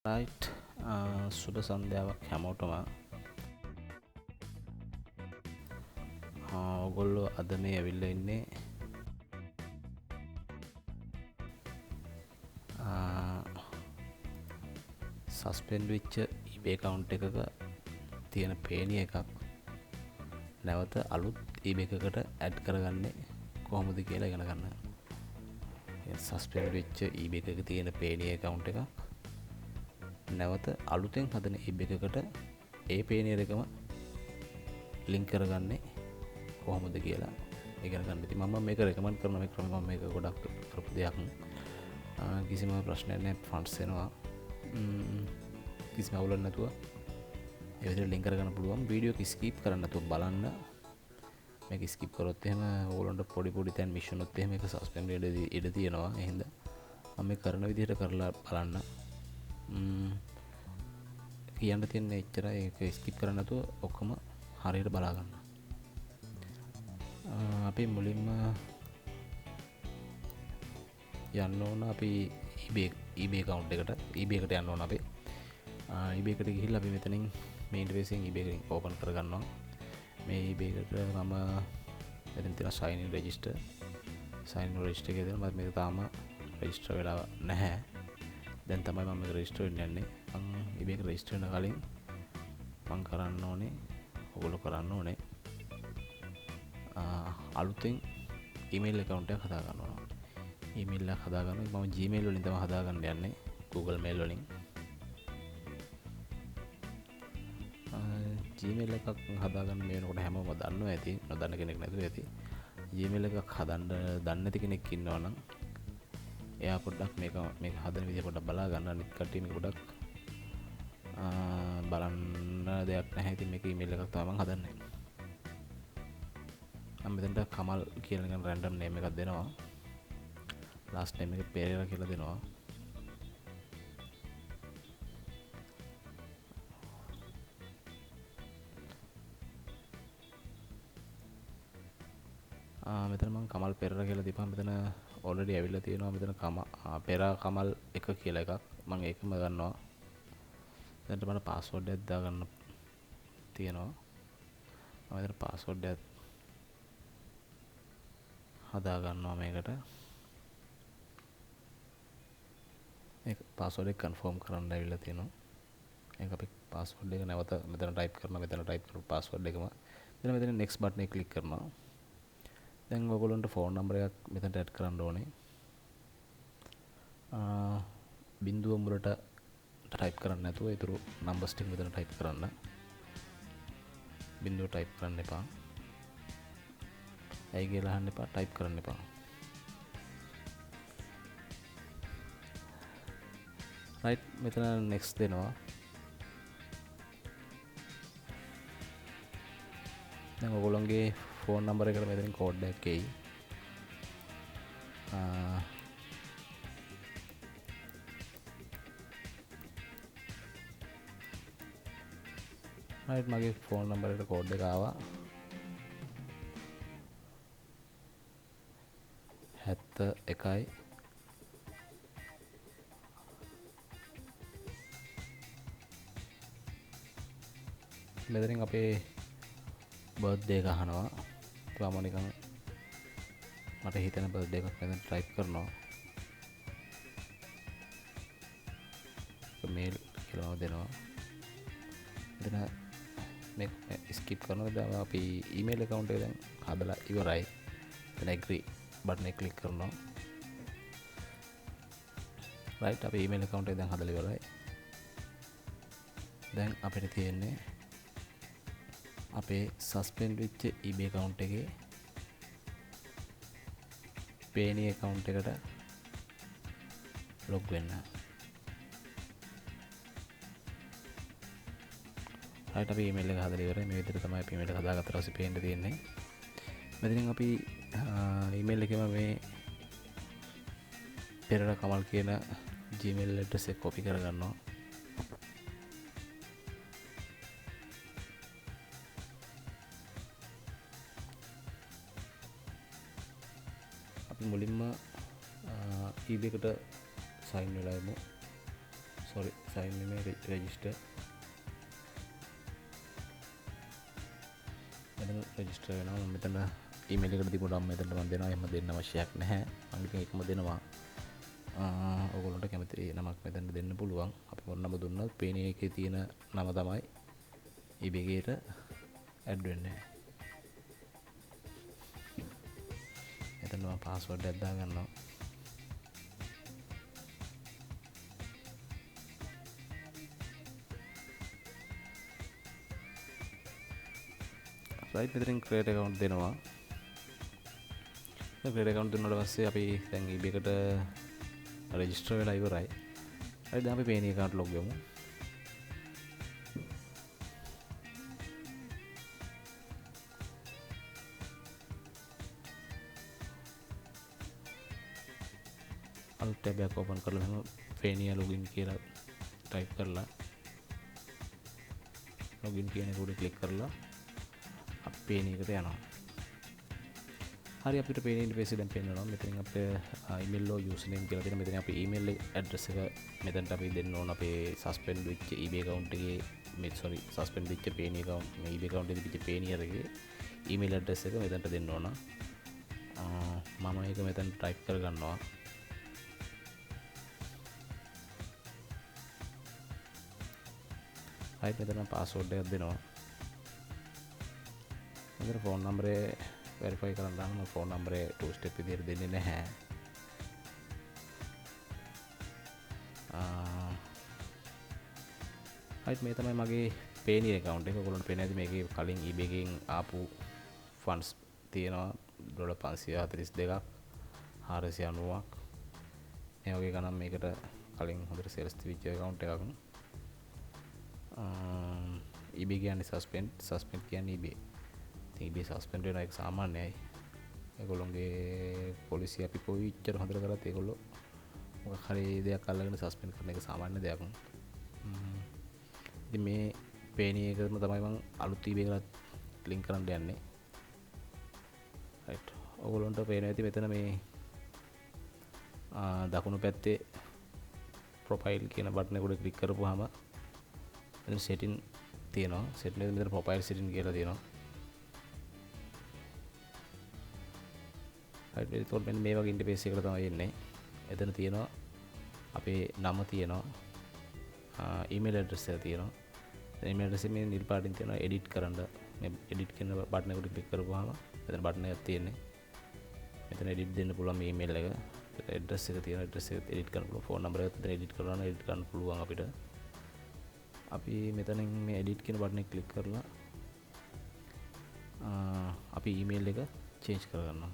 Right සුබ සන්ධ්‍යාවක් හැමෝටම. ඔගොල්ලෝ අද මේ ඇවිල්ලා ඉන්නේ සස්පෙන්ඩ් වෙච්ච eBay account එකක තියෙන පේනිය එකක් නැවත අලුත් eBay එකකට ඇඩ් කරගන්නේ කොහොමද කියලා ඉගෙන ගන්න. සස්පෙන්ඩ් වෙච්ච eBay එකක තියෙන පේනිය account එකක් නැවත අලුතෙන් හදන eBay එකකට ඒ පේනිය එකම ලින්ක් කරගන්නේ කොහොමද කියලා ඉගෙන ගන්න. ඉතින් මම මේක රෙකමන්ඩ් කරන මේ ක්‍රමය මම මේක ගොඩක් කරපු දෙයක්. කිසිම ප්‍රශ්නයක් නැහැ, ෆන්ඩ්ස් එනවා. කිසිම අවුලක් නැතුව ඒ විදිහට ලින්ක් කරගන්න පුළුවන්. වීඩියෝ එක ස්කිප් කරන්න නැතුව බලන්න. මේක ස්කිප් කරොත් එහෙම ඕගොල්ලන්ට පොඩි තැන් මිස් වුණොත් එහෙම ඒක සස්පෙන්ඩ් වෙන්න ඉඩ තියෙනවා. ඒ හින්දා මම මේ කරන විදිහට කරලා බලන්න. කියන්න තියෙන්නේ එච්චරයි. ඒක ස්කිප් කරන්න නැතුව ඔක්කොම හරියට බලා ගන්න. අපි මුලින්ම යන්න ඕන අපි eBay account එකට. eBay එකට යන්න ඕන අපි. eBay එකට ගිහිල්ලා අපි මෙතනින් මේ ඉන්ටර්ෆේස් එකෙන් eBay එක ඕපන් කරගන්නවා. මේ eBay එකට මම මෙතන තියෙන sign in register එකේ දෙනවා. මම මේක තාම register වෙලා නැහැ. දැන් තමයි මම මේක register වෙන්න යන්නේ. මම eBay එකට register වෙන කලින් මම කරන්න ඕනේ, ඔයගොල්ලෝ කරන්න ඕනේ අලුතෙන් email account එකක් හදා ගන්න ඕන. email එකක් හදා ගන්න. මම Gmail වලින් තමයි හදා ගන්න යන්නේ. Google Mail වලින්. Gmail එකක් හදා ගන්න මේ වෙනකොට හැමෝම දන්නවා ඇති. නොදන්න කෙනෙක් නැතුව ඇති. Gmail එකක් හදන්න දන්නේ නැති කෙනෙක් ඉන්නවා නම් එයා පොඩ්ඩක් මේක හදන විදිහ පොඩ්ඩක් බලා ගන්න. අනිත් කට්ටිය මේක පොඩ්ඩක් බලන්න දෙයක් නැහැ. ඉතින් මේක email එකක් තමයි මම හදන්නේ. මම මෙතනට කමල් කියලා නිකන් රැන්ඩම් නේම් එකක් දෙනවා. ලාස්ට් නේම් එක පෙරේරා කියලා දෙනවා. මෙතන මම කමල් පෙරේරා කියලා දීපන්. මෙතන ඔල්රෙඩි ඇවිල්ලා තියෙනවා. මෙතන පෙරා කමල් එක කියලා එකක්. මම ඒකම ගන්නවා. දැන් මට පාස්වර්ඩ් එකක් දාගන්න තියෙනවා. මම මෙතන පාස්වර්ඩ් එකක් හදා ගන්නවා මේකට. ඒක පාස්වර්ඩ් එක කන්ෆර්ම් කරන්න ඇවිල්ලා තියෙනවා. ඒක අපි පාස්වර්ඩ් එක නැවත මෙතන ටයිප් කරනවා. මෙතන ටයිප් කරපු පාස්වර්ඩ් එකම දැන් මෙතන next බටන් එක ක්ලික් කරනවා. දැන් ඔයගොල්ලන්ට ෆෝන් නම්බර් එකක් මෙතනට ඇඩ් කරන්න ඕනේ. බිංදුව මුලට ටයිප් කරන්න නැතුව ඊටු නම්බර්ස් ටික මෙතන ටයිප් කරන්න. බිංදුව ටයිප් කරන්න එපා. ඇයි කියලා අහන්න එපා. ටයිප් කරන්න එපා. රයිට් මෙතන next දෙනවා. දැන් ඔයගොල්ලන්ගේ ෆෝන් නම්බර් එකට මෙතනින් කෝඩ් එකක් එයි. රයිට් මගේ ෆෝන් නම්බර් එකට කෝඩ් එක ආවා. 71යි මෙතනින් අපේ බර්ත්ඩේ එක අහනවා. මම නිකන් මට හිතෙන බර්ත්ඩේ එකක් මෙතන ටයිප් කරනවා. මේල් කියලා දෙනවා. එතන මේක ස්කිප් කරනවා. දැන් අපි ඊමේල් account එක දැන් හදලා ඉවරයි. එතන agree බටන් එක ක්ලික් කරනවා. right අපි ඊමේල් account එක දැන් හදලා ඉවරයි. දැන් අපිට තියෙන්නේ අපේ සස්පෙන්ඩ් වෙච්ච eBay account එකේ පේනී account එකට log වෙන්න. right අපි email එක හදලා ඉවරයි. මේ විදිහට තමයි අපි email එක හදාගත්තට පස්සේ පේන්න තියෙන්නේ. මෙතනින් අපි email එකේම මේ පෙරේරා කමල් කියන Gmail address එක copy කරගන්නවා. මුලින්ම eBay එකට sign වෙලා යමු. සෝරි සයින් නෙමෙයි රෙජිස්ටර්. මෙතන රෙජිස්ටර් වෙනවා. මෙතන ඊමේල් එකට තිබුණාම මෙතනට මම දෙනවා. එහෙම දෙන්න අවශ්‍යයක් නැහැ. මම ඉතින් එකම දෙනවා. ඔයගොල්ලන්ට කැමති නමක් මෙතන දෙන්න පුළුවන්. අපි මොන නම දුන්නත් පේනේ එකේ තියෙන නම තමයි eBay එකට ඇඩ් වෙන්නේ. මෙතන මම පාස්වර්ඩ් එකක් දාගන්නවා. රයිට් මෙතනින් ක්‍රියේට් account දෙනවා. ක්‍රියේට් account දුන්නාට පස්සේ අපි දැන් eBay එකට රෙජිස්ටර් වෙලා ඉවරයි. හරි දැන් අපි පේනී account log වෙමු. අලුත් ටැබ් එකක් ඕපන් කරලා මෙහෙම පේනියා login කියලා ටයිප් කරලා login කියන එක උඩ ක්ලික් කරලා අපි පේනී එකට යනවා. හරි අපිට පේන ඉන්ටර්ෆේස් එක දැන් පේනවා. මෙතනින් අපේ email ලෝ username කියලා තියෙනවා. මෙතන අපි email address එක මෙතනට අපි දෙන්න ඕන අපේ suspend වෙච්ච eBay account එකේ suspend වෙච්ච payne account මේ eBay account එකේ තිබිච්ච payne එකේ email address එක මෙතනට දෙන්න ඕන. මම ඒක මෙතන type කර ගන්නවා. හරි මෙතන password එකක් දෙනවා. මෙතන phone number වෙරිෆයි කරන්න නම් ෆෝන් නම්බරේ 2 ස්ටෙප් විදිහට දෙන්නේ නැහැ. හයිට් මේ තමයි මගේ පේනී account එක. ඔයගොල්ලන්ට පේන්නේ නැති මේකේ කලින් eBay එකෙන් ආපු funds තියෙනවා $542ක් 490ක්. මේ වගේ ගණන් මේකට කලින් හොඳට sales තිබිච්ච account එකක්. eBay කියන්නේ suspend කියන්නේ eBay. eBay suspend වෙන එක සාමාන්‍යයි. ඒගොල්ලෝගේ පොලිසිය අපි කොයිච්චර හොඳට කරත් ඒගොල්ලෝ මොකක් හරි දෙයක් අල්ලගෙන සස්පෙන්ඩ් කරන එක සාමාන්‍ය දෙයක්. ඉතින් මේ පේනී එකම තමයි මම අලුත් eBay එකට ලින්ක් කරන්න යන්නේ. රයිට්. ඔයගොල්ලන්ට පේනවා ඇති මෙතන මේ දකුණු පැත්තේ ප්‍රොෆයිල් කියන බටන් එක උඩ ක්ලික් කරපුවාම මෙතන setting තියෙනවා. setting එකේ මෙතන ප්‍රොෆයිල් setting කියලා තියෙනවා. හරි එතකොට මෙන්න මේ වගේ ඉන්ටර්ෆේස් එකකට තමයි එන්නේ. එතන තියෙනවා අපේ නම තියෙනවා. ඊමේල් ඇඩ්‍රස් එක තියෙනවා. ඊමේල් ඇඩ්‍රස් එකේ නිල් පාටින් තියෙනවා එඩිට් කරන්න. මේ එඩිට් කියන බටන් එකට ක්ලික් කරපුවාම මෙතන බටන් එකක් තියෙන්නේ. මෙතන එඩිට් දෙන්න පුළුවන් මේ ඊමේල් එක. ඇඩ්‍රස් එක තියෙනවා. ඇඩ්‍රස් එක එඩිට් කරන්න පුළුවන්. ෆෝන් නම්බර් එකත් මෙතන එඩිට් කරනවා නම් එඩිට් කරන්න පුළුවන් අපිට. අපි මෙතනින් මේ එඩිට් කියන බටන් එක ක්ලික් කරලා අපි ඊමේල් එක චේන්ජ් කරගන්නවා.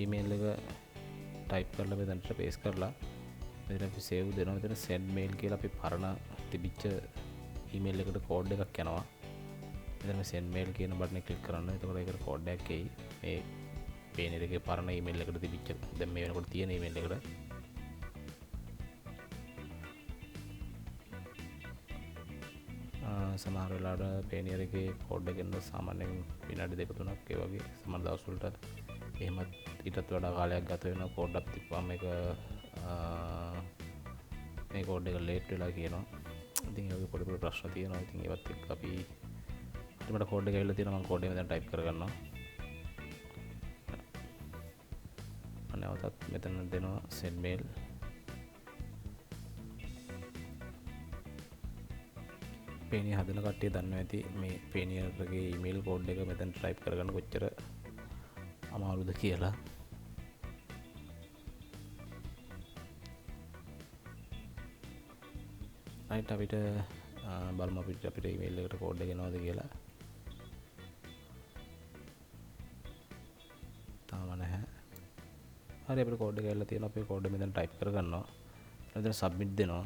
ඊමේල් එක ටයිප් කරලා මෙතනට පේස්ට් කරලා මෙතන අපි සේව් දෙනවා. මෙතන send mail කියලා අපි පරණ තිබිච්ච ඊමේල් එකට කෝඩ් එකක් යනවා. මෙතන send mail කියන බටන් එක ක්ලික් කරන්න. එතකොට ඒකට කෝඩ් එකක් එයි. මේ පේන එකේ පරණ ඊමේල් එකට තිබිච්ච දැන් මේ වෙනකොට තියෙන ඊමේල් එකට. සමහර වෙලාවට පේනියර් එකේ කෝඩ් එක එන්න සාමාන්‍යයෙන් විනාඩි 2-3ක් ඒ වගේ සමහර දවස් වලට එහෙමත් ඊටත් වඩා කාලයක් ගත වෙනවා. කෝඩ් එකක් තිබ්බම මේක මේ කෝඩ් එක ලේට් වෙලා කියනවා. ඉතින් ඒ වගේ පොඩි පොඩි ප්‍රශ්න තියෙනවා. ඉතින් ඒවත් එක්ක අපි මට කෝඩ් එක ඇවිල්ලා තියෙනවා. මම කෝඩ් එක මෙතන ටයිප් කරගන්නවා. නැවතත් මෙතන දෙනවා send mail. පේනිය හදන කට්ටිය දන්නවා ඇති මේ පේනියර්ගේ ඊමේල් කෝඩ් එක මෙතන ටයිප් කරගන්න කොච්චර අමාරුද කියලා. රයිට් අපිට බලමු අපිට ඊමේල් එකට කෝඩ් එක එනවද කියලා. තාම නැහැ. හරි අපිට කෝඩ් එක ඇවිල්ලා තියෙනවා. අපි කෝඩ් එක මෙතන ටයිප් කරගන්නවා. එතන සබ්මිට් දෙනවා.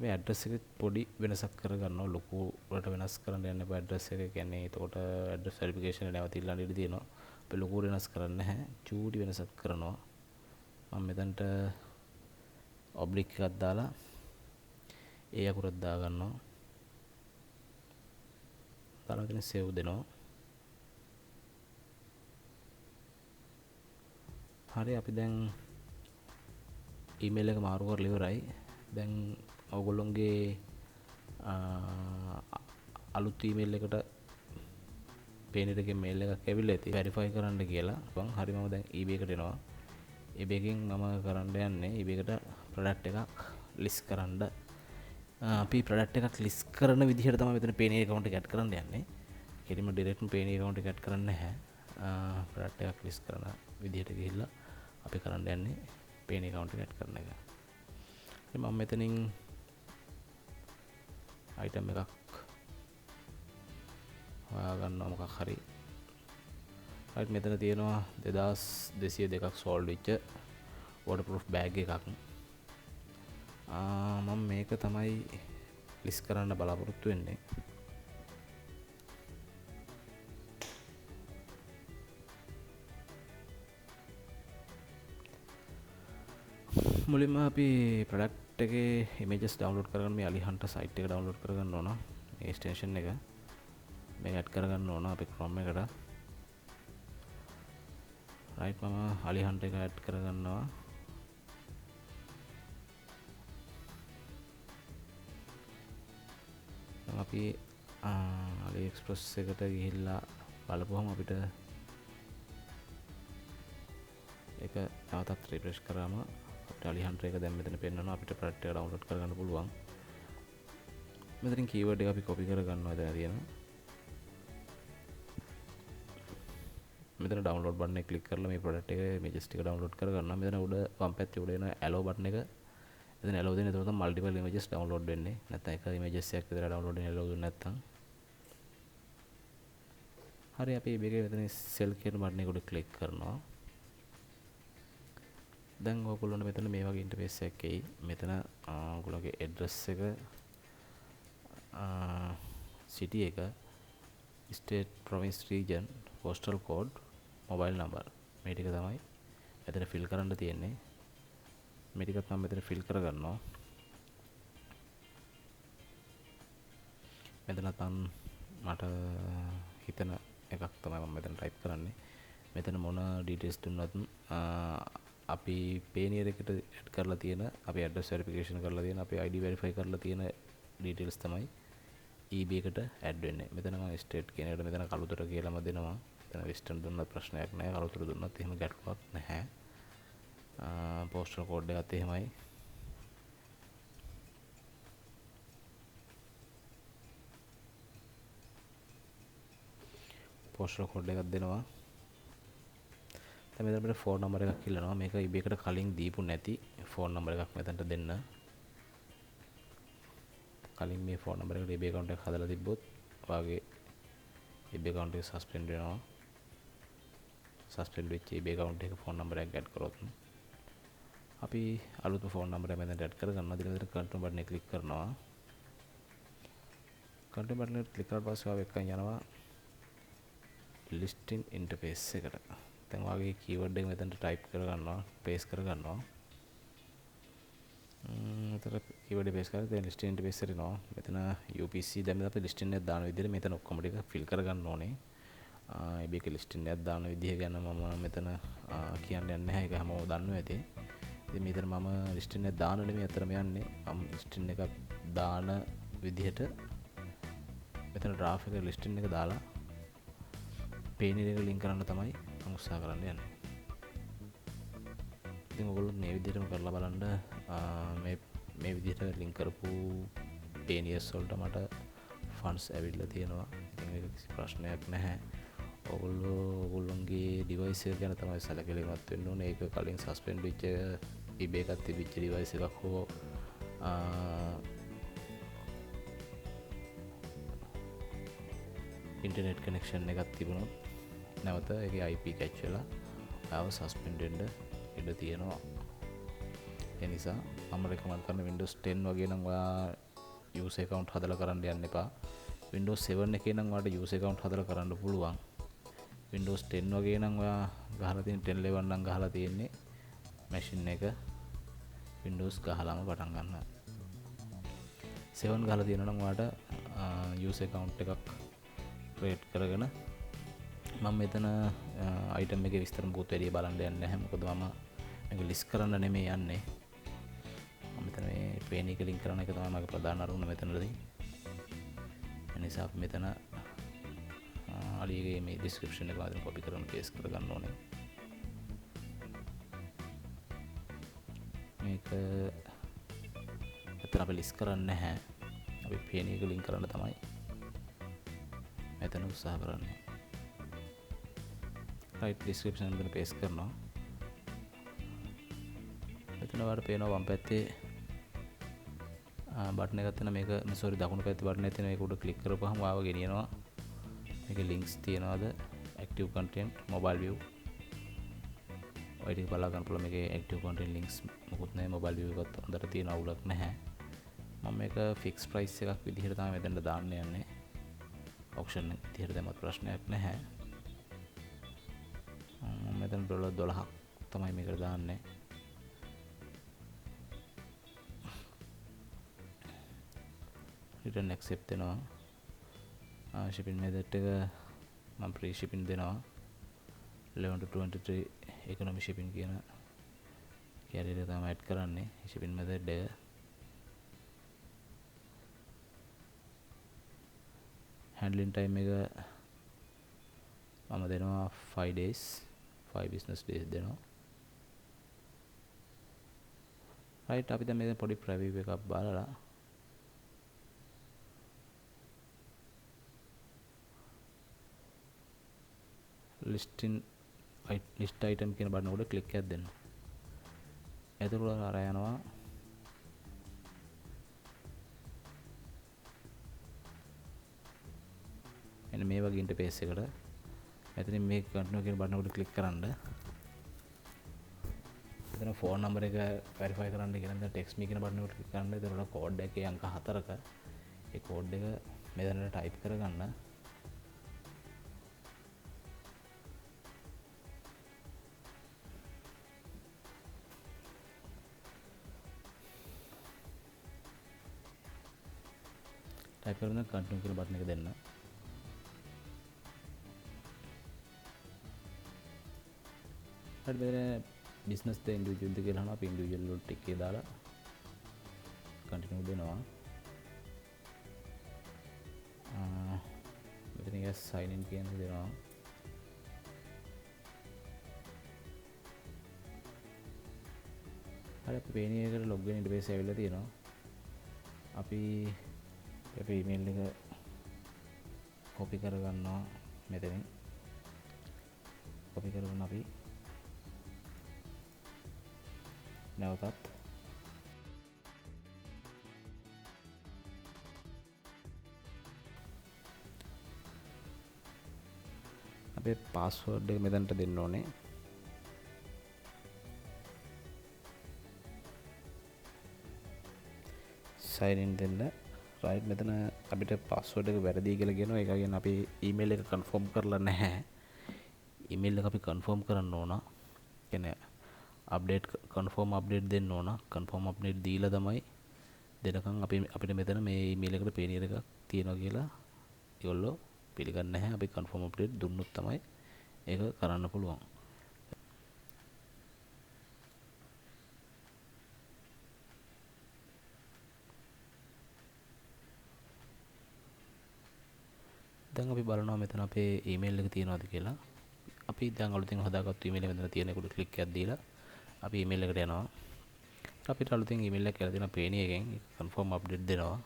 මේ ඇඩ්‍රස් එක පොඩි වෙනසක් කරගන්නවා. ලොකු වලට වෙනස් කරන්න යන්න බෑ ඇඩ්‍රස් එක. කියන්නේ එතකොට ඇඩ්‍රස් වෙරිෆිකේෂන් එක නැවත ඉල්ලන්න ඉඩ තියෙනවා. අපි ලොකු වෙනස් කරන්නේ නැහැ. චූටි වෙනසක් කරනවා. මම මෙතනට ඔබ්ලික් එකක් දාලා ඒ අකුරත් දා ගන්නවා. දාලා ඉතින් සේව් දෙනවා. හරි අපි දැන් ඊමේල් එක මාරු කරලා ඉවරයි. දැන් ඔයගොල්ලොන්ගේ අලුත් ඊමේල් එකට පේනර් එකේ මේල් එකක් ඇවිල්ලා ඇති වෙරිෆයි කරන්න කියලා. හරි මම දැන් eBay එකට එනවා. eBay එකෙන් මම කරන්න යන්නේ eBay එකට ප්‍රොඩක්ට් එකක් ලිස්ට් කරන්න. අපි ප්‍රොඩක්ට් එකක් ලිස්ට් කරන විදිහට තමයි මෙතන පේනර් account එක ඇඩ් කරන්න යන්නේ. කෙලින්ම ඩිරෙක්ට්ම පේනර් account එක ඇඩ් කරන්නේ නැහැ. ප්‍රොඩක්ට් එකක් ලිස්ට් කරන විදිහට ගිහිල්ලා අපි කරන්න යන්නේ පේනර් account එක ඇඩ් කරන එක. මම මෙතනින් item එකක් හොයාගන්නවා මොකක් හරි. right මෙතන තියෙනවා 2202ක් සෝල්ඩ් වෙච්ච waterproof bag එකක්. මම මේක තමයි ලිස්ට් කරන්න බලාපොරොත්තු වෙන්නේ. මුලින්ම අපි ප්‍රොඩක්ට් එකේ ඉමේජස් ඩවුන්ලෝඩ් කරගන්න මේ අලිහන්ට සයිට් එක ඩවුන්ලෝඩ් කරගන්න ඕන. මේ එක්ස්ටෙන්ෂන් එක මේක ඇඩ් කරගන්න ඕන අපේ Chrome එකට. right මම අලිහන්ට එක ඇඩ් කරගන්නවා. දැන් අපි AliExpress එකට ගිහිල්ලා බලපුවම අපිට ඒක තවතත් රිෆ්‍රෙෂ් කරාම අපිට අලිහන්ට එක දැන් මෙතන පෙන්නනවා. අපිට ප්‍රොඩක්ට් එක ඩවුන්ලෝඩ් කරගන්න පුළුවන්. මෙතනින් කීවර්ඩ් එක අපි කොපි කරගන්නවා. දැන් තියෙනවා මෙතන ඩවුන්ලෝඩ් බටන් එක ක්ලික් කරලා මේ ප්‍රොඩක්ට් එක ඉමේජස් ටික ඩවුන්ලෝඩ් කරගන්නවා. මෙතන උඩ වම් පැත්තේ උඩ එන ඇලෝ බටන් එක මෙතන ඇලෝ දෙන. එතකොට මල්ටිපල් ඉමේජස් ඩවුන්ලෝඩ් වෙන්නේ. නැත්නම් එක ඉමේජස් එකක් විතර ඩවුන්ලෝඩ් වෙන ඇලෝ දුන්නේ නැත්නම්. හරි අපි මේකේ මෙතන සෙල් කියන බටන් එක උඩ ක්ලික් කරනවා. දැන් ඔයගොල්ලන්ට මෙතන මේ වගේ ඉන්ටර්ෆේස් එකක් එයි. මෙතන ඔයගොල්ලෝගේ ඇඩ්‍රස් එක city එක state province region postal code mobile number මේ ටික තමයි මෙතන ෆිල් කරන්න තියෙන්නේ. මේ ටිකත් මම මෙතන ෆිල් කරගන්නවා. මෙතනත් මට හිතන එකක් තමයි මම මෙතන ටයිප් කරන්නේ. මෙතන මොන ඩීටේල්ස් දුන්නත් අපි පේනියර් එකට ඇඩ් කරලා තියෙන අපි ඇඩ්‍රස් වෙරිෆිකේෂන් කරලා තියෙන අපි ID වෙරිෆයි කරලා තියෙන ඩීටේල්ස් තමයි eBay එකට ඇඩ් වෙන්නේ. මෙතන මම ස්ටේට් කියන එකට මෙතන කළුතර කියලාම දෙනවා. මෙතන වෙස්ටර්න් දුන්නත් ප්‍රශ්නයක් නැහැ. කළුතර දුන්නත් එහෙම ගැටලුවක් නැහැ. පෝස්ටල් කෝඩ් එකත් එහෙමයි. පෝස්ටල් කෝඩ් එකක් දෙනවා. දැන් මෙතන අපිට ෆෝන් නම්බර් එකක් ඉල්ලනවා. මේක eBay එකට කලින් දීපු නැති ෆෝන් නම්බර් එකක් මෙතනට දෙන්න. කලින් මේ ෆෝන් නම්බර් එකට eBay account එක හදලා තිබ්බොත් ඔයාගේ eBay account එක සස්පෙන්ඩ් වෙනවා. සස්පෙන්ඩ් වෙච්ච eBay account එක ෆෝන් නම්බර් එකක් ඇඩ් කරොත් අපි අලුත්ම ෆෝන් නම්බර් එක මෙතනට ඇඩ් කරගන්නවා. ඊට පස්සේ කන්ෆර්ම් බටන් එක ක්ලික් කරනවා. කන්ෆර්ම් බටන් එක ක්ලික් කරලා පස්සේ ඔයා එක්කන් යනවා listing interface එකට. දැන් ඔයාගේ කීවර්ඩ් එක මෙතනට ටයිප් කරගන්නවා, පේස්ට් කරගන්නවා. මෙතන කීවර්ඩ් එක පේස්ට් කරලා දැන් listing interface එකට එනවා. මෙතන UPC දැන් අපි listing එක දාන විදිහට මෙතන ඔක්කොම ටික ෆිල් කරගන්න ඕනේ. eBay එකේ listing එකක් දාන විදිහ ගැන මම මෙතන කියන්න යන්නේ නැහැ. ඒක හැමෝම දන්නවා ඇති. ඉතින් මෙතන මම listing එක දාන්න නෙමෙයි අතරම යන්නේ. මම listing එකක් දාන විදිහට මෙතන draft එක listing එක දාලා පේනර් එක ලින්ක් කරන්න තමයි මම උත්සාහ කරන්න යන්නේ. ඉතින් ඔයගොල්ලෝ මේ විදිහටම කරලා බලන්න. මේ විදිහට ලින්ක් කරපු පේනියර්ස් වලට මට ෆන්ඩ්ස් ඇවිල්ලා තියෙනවා. ඉතින් ඒක කිසි ප්‍රශ්නයක් නැහැ. ඔයගොල්ලෝගේ ඩිවයිස් එක ගැන තමයි සැලකිලිමත් වෙන්න ඕනේ. ඒක කලින් සස්පෙන්ඩ් වෙච්ච eBay එකක් තිබිච්ච ඩිවයිස් එකක් හෝ ඉන්ටර්නෙට් කනෙක්ෂන් එකක් තිබුණොත් නැවත ඒකේ IP කැච් වෙලා ආව සස්පෙන්ඩ් වෙන්න ඉඩ තියෙනවා. ඒ නිසා මම රෙකමන්ඩ් කරන Windows 10 වගේ නම් ඔයා user account හදලා කරන්න යන්න එපා. Windows 7 එකේ නම් ඔයාලට user account හදලා කරන්න පුළුවන්. Windows 10 වගේ නම් ඔයා ගහලා තියෙන 1011 නම් ගහලා තියෙන්නේ machine එක Windows ගහලාම පටන් ගන්න. 7 ගහලා තියෙනවා නම් ඔයාලට user account එකක් create කරගෙන මම මෙතන item එකේ විස්තර මොකුත් වැඩි බලන්න යන්නේ නැහැ. මොකද මම මේක list කරන්න නෙමෙයි යන්නේ. මම මෙතන මේ page එක link කරන එක තමයි මගේ ප්‍රධාන අරමුණ මෙතනදී. ඒ නිසා අපි මෙතන අලියගේ මේ description එක වදින copy කරන paste කරගන්න ඕනේ. මේක මෙතන අපි list කරන්නේ නැහැ. අපි page එක link කරන්න තමයි මෙතන උත්සාහ කරන්නේ. right description එකට paste කරනවා. මෙතන ඔයාලට පේනවා වම් පැත්තේ බටන් එකක් තියෙනවා. මේක sorry දකුණු පැත්තේ බටන් එකක් තියෙනවා. ඒක උඩ ක්ලික් කරපුවාම ඔයාව ගෙනියනවා. මේකේ links තියනවාද active content mobile view ඔය ටික බලා ගන්න පුළුවන්. මේකේ active content links මොකුත් නැහැ. mobile view එකත් හොඳට තියෙන අවුලක් නැහැ. මම මේක fixed price එකක් විදිහට තමයි මෙතනට දාන්න යන්නේ. auction විදිහට දැම්මත් ප්‍රශ්නයක් නැහැ. මම මෙතන $12ක් තමයි මේකට දාන්නේ. return accept දෙනවා. shipping method එක මම free shipping දෙනවා. 11 to 23 economy shipping කියන carrier එක තමයි add කරන්නේ. shipping method එක handling time එක මම දෙනවා 5 days 5 business days දෙනවා. right අපි දැන් මේ පොඩි preview එකක් බලලා list item කියන බටන උඩ ක්ලික් එකක් දෙන්න. එතකොට අර යනවා එන්න මේ වගේ ඉන්ටර්ෆේස් එකට. මෙතනින් මේ continue කියන බටන උඩ ක්ලික් කරන්න. එතන ෆෝන් නම්බර් එක verify කරන්න කියන දා text me කියන බටන උඩ ක්ලික් කරන්න. එතකොට කෝඩ් එකේ අංක 4ක ඒ කෝඩ් එක මෙතනට type කරගන්න. type කරන continue කියන බටන් එක දෙන්න. ඊට පස්සේ business ද individual ද කියලා අහනවා. අපි individual වලට ටික එකේ දාලා continue දෙනවා. මෙතන එක sign in කියන දේ දෙනවා. හරි අපි page එකට log in interface ඇවිල්ලා තියෙනවා. අපි අපේ email එක copy කරගන්නවා මෙතනින්. copy කරගෙන අපි නැවතත් අපේ password එක මෙතනට දෙන්න ඕනේ. sign in දෙන්න. right මෙතන අපිට password එක වැරදි කියලා කියනවා. ඒක කියන්නේ අපි email එක confirm කරලා නැහැ. email එක අපි confirm කරන්න ඕන. කියන්නේ update confirm update දෙන්න ඕන. confirm update දීලා තමයි දෙනකන් අපිට මෙතන මේ email එකට payneer එකක් තියෙනවා කියලා ඒගොල්ලෝ පිළිගන්නේ නැහැ. අපි confirm update දුන්නොත් තමයි ඒක කරන්න පුළුවන්. දැන් අපි බලනවා මෙතන අපේ email එක තියෙනවද කියලා. අපි දැන් අලුතින් හදාගත්තු email එක මෙතන තියෙන එකට ක්ලික් එකක් දීලා අපි email එකට යනවා. අපිට අලුතින් email එකක් කියලා දෙනවා payne එකෙන් confirm update දෙනවා.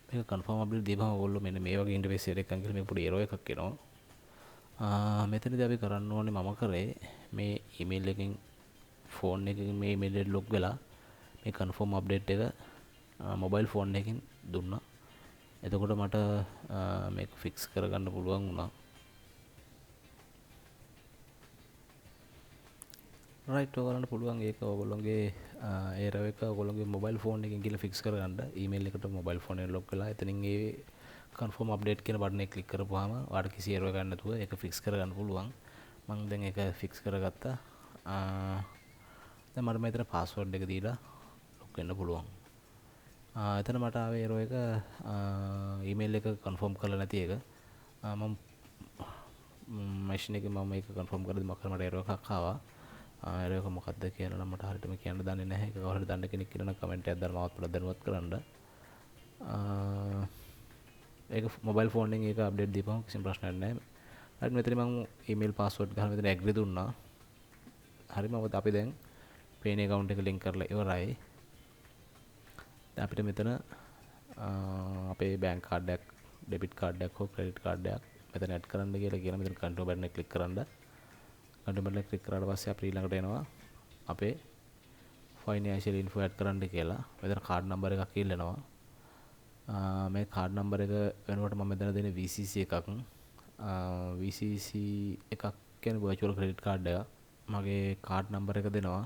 මේක confirm update දීපම ඕගොල්ලෝ මෙන්න මේ වගේ interface එකක් කියලා මේ පොඩි error එකක් එනවා. මෙතනදී අපි කරන්න ඕනේ මම කරේ මේ email එකෙන් phone එකකින් මේ email එකට log වෙලා මේ confirm update එක mobile phone එකකින් දුන්නා. එතකොට මට මේක ෆික්ස් කරගන්න පුළුවන් වුණා. right ඔයාලන්ට පුළුවන් ඒක ඔයගොල්ලෝගේ error එක ඔයගොල්ලෝගේ mobile phone එකකින් කියලා ෆික්ස් කරගන්න. email එකට mobile phone එක log කරලා එතනින් ඒ confirm update කියන බටන් එක ක්ලික් කරපුවාම ඔයාලට කිසි error එකක් නැතුව ඒක ෆික්ස් කරගන්න පුළුවන්. මම දැන් ඒක ෆික්ස් කරගත්තා. දැන් මට මෙතන password එක දීලා වෙන්න පුළුවන්. එතන මට ආවේ error එක ඊමේල් එක කන්ෆර්ම් කරලා නැති එක. මම මැෂින් එකේ මම ඒක කන්ෆර්ම් කරද්දි මට error එකක් ආවා. error එක මොකක්ද කියලා නම් මට හරියටම කියන්න දන්නේ නැහැ. ඒක කවුරු හරි දන්න කෙනෙක් කියලා නම් කමෙන්ට් එකක් දාලා මාවත් පොඩ්ඩක් දැනුවත් කරන්න. ඒක මොබයිල් ෆෝන් එකෙන් ඒක අප්ඩේට් දීපුවම කිසිම ප්‍රශ්නයක් නැහැ. හරි මෙතන මම ඊමේල් පාස්වර්ඩ් ගහලා මෙතන ඇග්‍රී දුන්නා. හරි මොකද අපි දැන් පේන account එක link කරලා ඉවරයි. දැන් අපිට මෙතන අපේ bank card එකක් debit card එකක් හෝ credit card එකක් මෙතන add කරන්න කියලා කියන මෙතන control button එක click කරන්න. control button එක click කරාට පස්සේ අපිට ඊළඟට එනවා අපේ financial info add කරන්න කියලා. මෙතන card number එකක් ඉල්ලනවා. මේ card number එක වෙනකොට මම මෙතන දෙන්නේ VCC එකක්. VCC එකක් කියන්නේ virtual credit card එකක්. මගේ card number එක දෙනවා.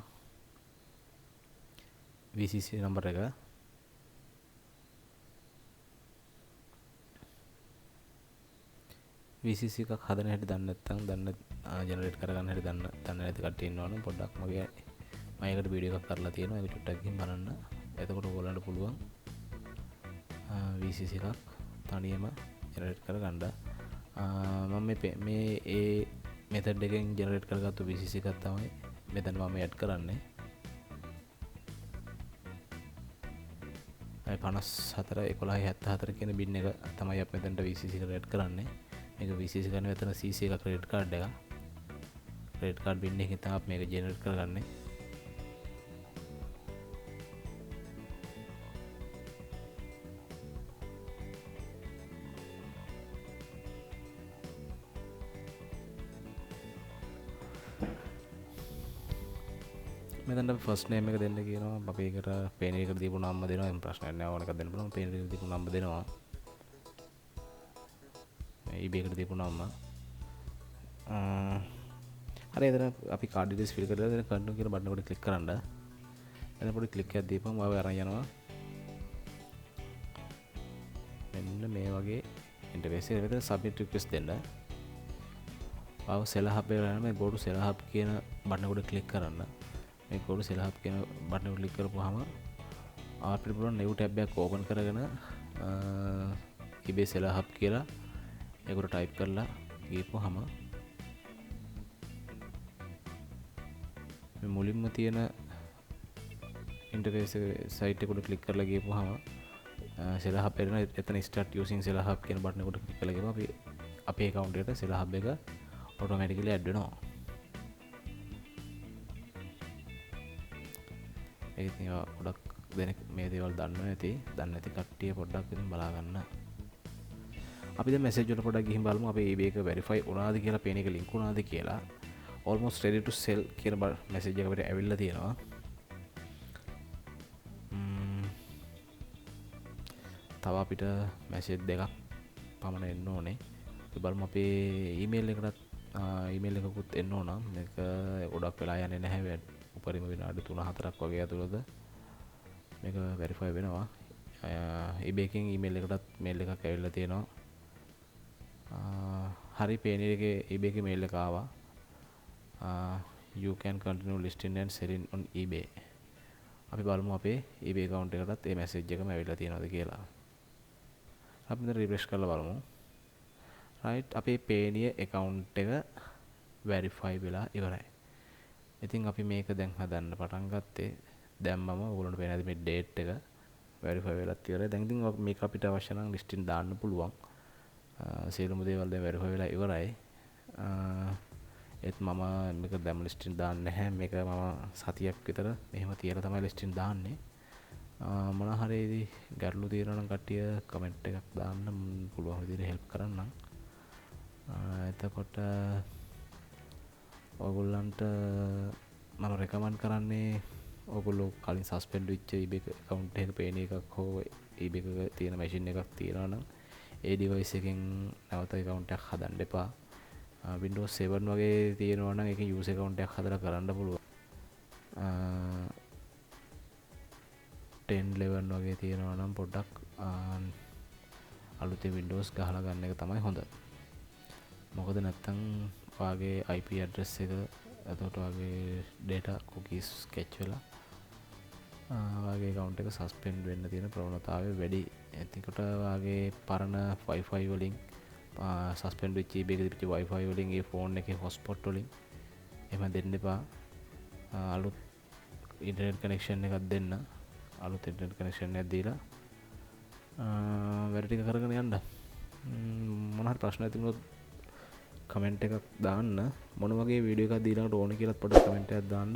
VCC number එක. VCC එකක් හදන හැටි දන්නේ නැත්නම් දන්න ජෙනරේට් කරගන්න හැටි දන්නේ නැති කට්ටිය ඉන්නවනම් පොඩ්ඩක් මගේ මම ඒකට වීඩියෝ එකක් කරලා තියෙනවා. ඒක චුට්ටක් ගිහින් බලන්න. එතකොට ඔයගොල්ලන්ට පුළුවන් VCC එකක් තනියම ජෙනරේට් කරගන්න. මම මේ ඒ මෙතඩ් එකෙන් ජෙනරේට් කරගත්තු VCC එකක් තමයි මෙතන මම ඇඩ් කරන්නේ. 54 1174 කියන බින් එක තමයි අපි මෙතනට VCC එකට ඇඩ් කරන්නේ. මේක VCC ගන්න මෙතන CC එක ක්‍රෙඩිට් කාඩ් එක. ක්‍රෙඩිට් කාඩ් බින් එකකින් තමයි මේක ජෙනරේට් කරගන්නේ. මෙතන ෆස්ට් නේම් එක දෙන්න කියනවා. අපි ඒකට පේන එකට දීපු නම්බර දෙනවා. එම් ප්‍රශ්නයක් නෑ. ඕන එකක් දෙන්න පුළුවන්. පේන එකට දීපු නම්බර දෙනවා. eBay එකට දීපු නම්බර. හරි එතන අපි කාඩ් ඩීටේල්ස් ෆිල් කරලා එතන කන්ටිනියු කියන බටන් එකට ක්ලික් කරන්න. එතන පොඩි ක්ලික් එකක් දීපුවම ආව අරන් යනවා. මෙන්න මේ වගේ ඉන්ටර්ෆේස් එකකට මෙතන සබ්මිට් රික්වෙස්ට් දෙන්න. ආව සෙලර් හබ් එකට යනවා. මේ go to සෙලර් හබ් කියන බටන් එකට ක්ලික් කරන්න. මේ go to සෙලර් හබ් කියන බටන් එකට ක්ලික් කරපුවාම අපිට පුළුවන් new tab එකක් ඕපන් කරගෙන eBay සෙලර් හබ් කියලා ඒකට ටයිප් කරලා ගිහපුවාම මේ මුලින්ම තියෙන ඉන්ටර්ෆේස් සයිට් එකට ක්ලික් කරලා ගිහපුවාම සෙලර් හබ් එන එතන start using සෙලර් හබ් කියන බටන් එකට ක්ලික් කරලා ගිහම අපි අපේ account එකට සෙලර් හබ් එක automatically add වෙනවා. ඒක ඉතින් ගොඩක් දෙනෙක් මේ දේවල් දන්නවා ඇති. දන්නේ නැති කට්ටිය පොඩ්ඩක් ඉතින් බලා ගන්න. අපි දැන් මැසේජ් වල පොඩ්ඩක් ගිහින් බලමු අපේ eBay එක verify වුණාද කියලා පේන එක link වුණාද කියලා. almost ready to sell කියන මැසේජ් එක අපිට ඇවිල්ලා තියෙනවා. තව අපිට මැසේජ් දෙකක් පමණ එන්න ඕනේ. අපි බලමු අපේ ඊමේල් එකකට ඊමේල් එකකුත් එන්න ඕන. මේක ගොඩක් වෙලා යන්නේ නැහැ. උපරිම විනාඩි 3-4ක් වගේ ඇතුළත මේක verify වෙනවා. eBay එකෙන් ඊමේල් එකටත් මේල් එකක් ඇවිල්ලා තියෙනවා. හරි පේන එකේ eBay එකේ මේල් එක ආවා. You can continue listing and selling on eBay. අපි බලමු අපේ eBay account එකටත් මේ මැසේජ් එකම ඇවිල්ලා තියෙනවද කියලා. අපි දැන් රිෆ්‍රෙෂ් කරලා බලමු. right අපේ Payoneer account එක verify වෙලා ඉවරයි. ඉතින් අපි මේක දැන් හදන්න පටන් ගත්තේ දැම්මම ඔයගොල්ලන්ට පේන හැටි මේ date එක verify වෙලා ඉවරයි. දැන් ඉතින් මේක අපිට අවශ්‍ය නම් listing දාන්න පුළුවන්. සියලුම දේවල් දැන් verify වෙලා ඉවරයි. ඒත් මම මේක දැන් listing දාන්නේ නැහැ. මේක මම සතියක් විතර මෙහෙම තියලා තමයි listing දාන්නේ. මොන හරි ගැටලු තියෙනවා නම් කට්ටිය කමෙන්ට් එකක් දාන්න පුළුවන් විදිහට help කරන්නම්. එතකොට ඔයගොල්ලන්ට මම recommend කරන්නේ ඔයගොල්ලෝ කලින් suspend වෙච්ච eBay account එකක Payoneer එකක් හෝ eBay එකක තියෙන machine එකක් තියෙනවා නම් ඒ device එකෙන් නැවත account එකක් හදන්න එපා. Windows 7 වගේ තියෙනවා නම් ඒකෙන් use account එකක් හදලා කරන්න පුළුවන්. 10 11 වගේ තියෙනවා නම් පොඩ්ඩක් අලුතෙන් Windows ගහලා ගන්න එක තමයි හොඳ. මොකද නැත්තම් ඔයාගේ IP address එක එතකොට ඔයාගේ data cookies catch වෙලා වගේ account එක suspend වෙන්න තියෙන ප්‍රවණතාවය වැඩි. එතකොට වාගේ පරණ Wi-Fi වලින් suspend වෙච්ච eBay එකේ තිබිච්ච Wi-Fi වලින් ඒ phone එකේ hotspot වලින් එහෙම දෙන්න එපා. අලුත් internet connection එකක් දෙන්න. අලුත් internet connection එකක් දීලා වැඩ ටික කරගෙන යන්න. මොන හරි ප්‍රශ්න තිබුණොත් කමෙන්ට් එකක් දාන්න. මොන වගේ වීඩියෝ එකක් දීලාට ඕනේ කියලාත් පොඩ්ඩක් කමෙන්ට් එකක් දාන්න.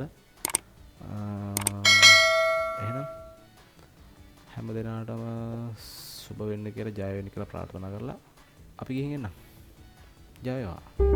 එහෙනම් හැම දිනාටම සුබ වෙන්න කියලා ජය වෙන්න කියලා ප්‍රාර්ථනා කරලා අපි ගිහින් එන්න. ජය වේවා.